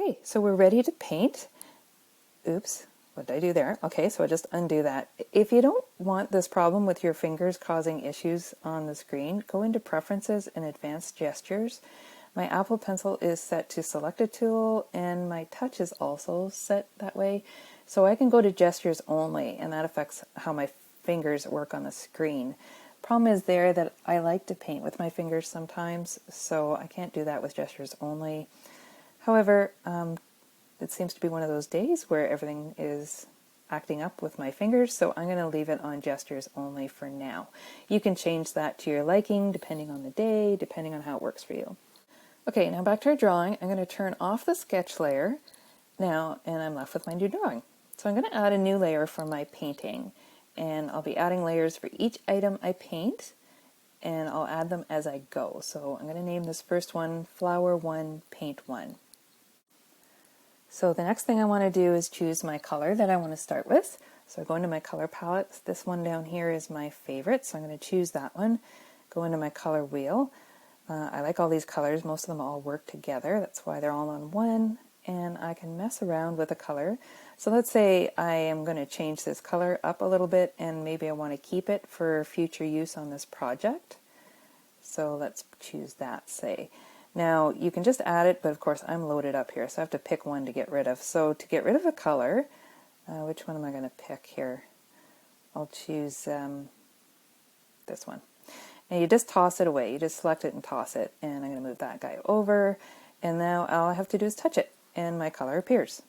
Okay, so we're ready to paint. Oops, what did I do there? Okay, so I just undo that. If you don't want this problem with your fingers causing issues on the screen, go into Preferences and Advanced Gestures. My Apple Pencil is set to Select a Tool, and my Touch is also set that way. So I can go to Gestures only, and that affects how my fingers work on the screen. Problem is there that I like to paint with my fingers sometimes, so I can't do that with Gestures only. However, it seems to be one of those days where everything is acting up with my fingers, so I'm going to leave it on Gestures only for now. You can change that to your liking depending on the day, depending on how it works for you. Okay, now back to our drawing. I'm going to turn off the sketch layer now, and I'm left with my new drawing. So I'm going to add a new layer for my painting, and I'll be adding layers for each item I paint, and I'll add them as I go. So I'm going to name this first one Flower 1, Paint 1. So the next thing I want to do is choose my color that I want to start with. So I go into my color palette. This one down here is my favorite, so I'm going to choose that one. Go into my color wheel. I like all these colors. Most of them all work together. That's why they're all on one. And I can mess around with a color. So let's say I am going to change this color up a little bit, and maybe I want to keep it for future use on this project. So let's choose that, say. Now, you can just add it, but of course I'm loaded up here, so I have to pick one to get rid of. So to get rid of a color, which one am I going to pick here? I'll choose this one. And you just toss it away. You just select it and toss it. And I'm going to move that guy over. And now all I have to do is touch it, and my color appears.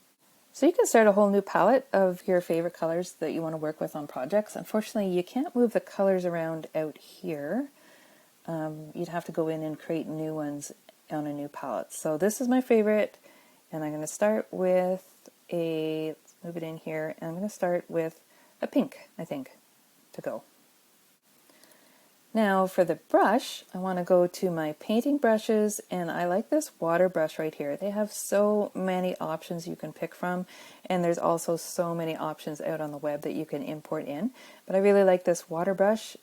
So you can start a whole new palette of your favorite colors that you want to work with on projects. Unfortunately, you can't move the colors around out here. You'd have to go in and create new ones on a new palette. So this is my favorite, and I'm going to start with let's move it in here, and I'm going to start with a pink, I think, to go. Now for the brush, I want to go to my painting brushes, and I like this water brush right here. They have so many options you can pick from, and there's also so many options out on the web that you can import in. But I really like this water brush.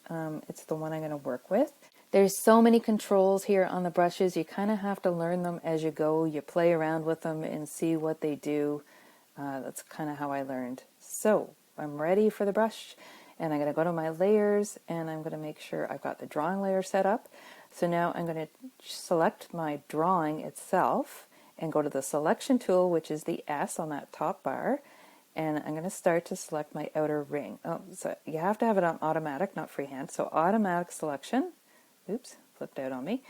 It's the one I'm going to work with. There's so many controls here on the brushes. You kind of have to learn them as you go. You play around with them and see what they do. That's kind of how I learned. So I'm ready for the brush, and I'm going to go to my layers, and I'm going to make sure I've got the drawing layer set up. So now I'm going to select my drawing itself and go to the selection tool, which is the S on that top bar, and I'm going to start to select my outer ring. Oh, so you have to have it on automatic, not freehand. So automatic selection. Oops, flipped out on me.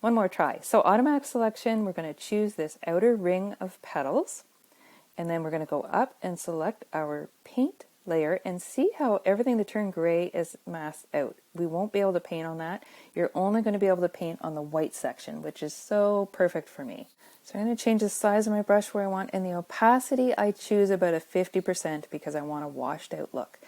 One more try. So automatic selection, we're going to choose this outer ring of petals, and then we're going to go up and select our paint layer and see how everything that turned gray is masked out. We won't be able to paint on that. You're only going to be able to paint on the white section, which is so perfect for me. So I'm going to change the size of my brush where I want, and the opacity I choose about a 50% because I want a washed out look.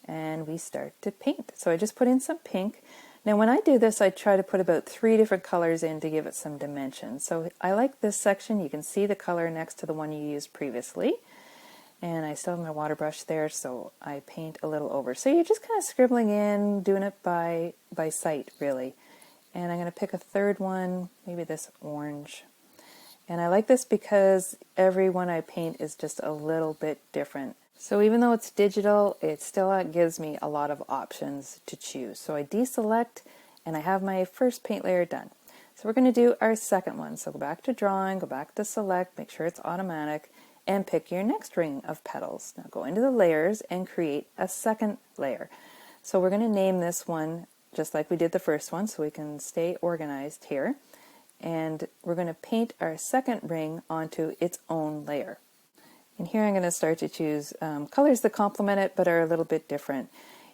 And we start to paint. So I just put in some pink. Now when I do this, I try to put about 3 different colors in to give it some dimension. So I like this section. You can see the color next to the one you used previously. And I still have my water brush there, so I paint a little over. So you're just kind of scribbling in, doing it by sight, really. And I'm going to pick a third one, maybe this orange. And I like this because every one I paint is just a little bit different. So even though it's digital, it still gives me a lot of options to choose. So I deselect, and I have my first paint layer done. So we're going to do our second one. So go back to drawing, go back to select, make sure it's automatic, and pick your next ring of petals. Now go into the layers and create a second layer. So we're going to name this one just like we did the first one, so we can stay organized here. And we're going to paint our second ring onto its own layer. And here I'm going to start to choose colors that complement it but are a little bit different.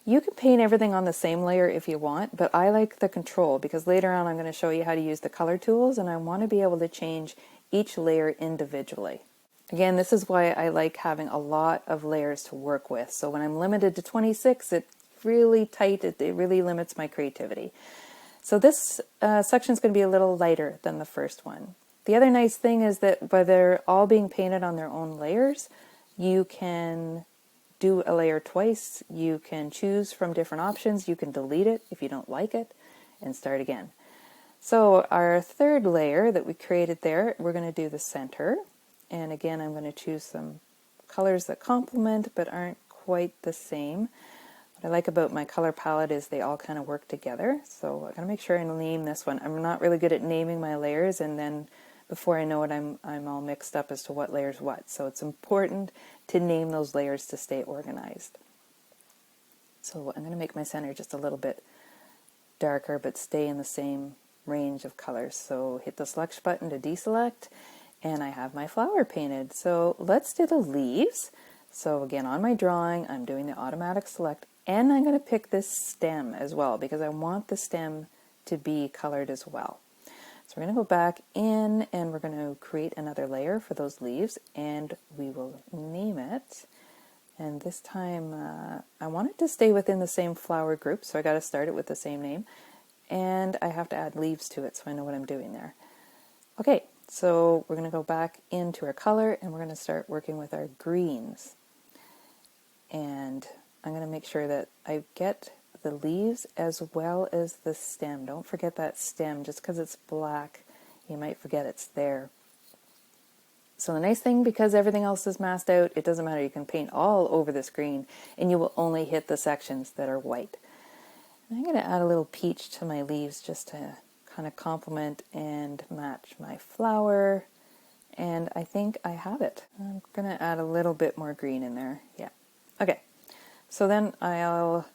You can paint everything on the same layer if you want, but I like the control because later on I'm going to show you how to use the color tools, and I want to be able to change each layer individually. Again, this is why I like having a lot of layers to work with. So when I'm limited to 26, it's really tight. It really limits my creativity. So this section is going to be a little lighter than the first one. The other nice thing is that by they're all being painted on their own layers, you can do a layer twice. You can choose from different options. You can delete it if you don't like it and start again. So our third layer that we created there, we're going to do the center. and again I'm going to choose some colors that complement but aren't quite the same. What I like about my color palette is they all kind of work together, so I gotta make sure I name this one. I'm not really good at naming my layers, and then before I know it I'm all mixed up as to what layer's what, so it's important to name those layers to stay organized. So I'm going to make my center just a little bit darker but stay in the same range of colors. So hit the select button to deselect, and I have my flower painted. So let's do the leaves. So again, on my drawing I'm doing the automatic select, and I'm going to pick this stem as well because I want the stem to be colored as well. So we're going to go back in and we're going to create another layer for those leaves, and we will name it. And this time I want it to stay within the same flower group, so I got to start it with the same name. And I have to add leaves to it so I know what I'm doing there. Okay, so we're going to go back into our color and we're going to start working with our greens. And I'm going to make sure that I get the leaves as well as the stem. Don't forget that stem. Just because it's black, you might forget it's there. So the nice thing, because everything else is masked out, it doesn't matter. You can paint all over this green and you will only hit the sections that are white. And I'm going to add a little peach to my leaves just to kind of complement and match my flower. And I think I have it. I'm going to add a little bit more green in there. Yeah. Okay. So then I'll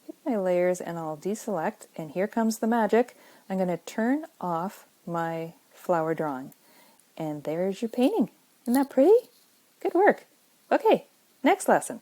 hit my layers and I'll deselect, and here comes the magic. I'm going to turn off my flower drawing. And there's your painting. Isn't that pretty? Good work. Okay, next lesson.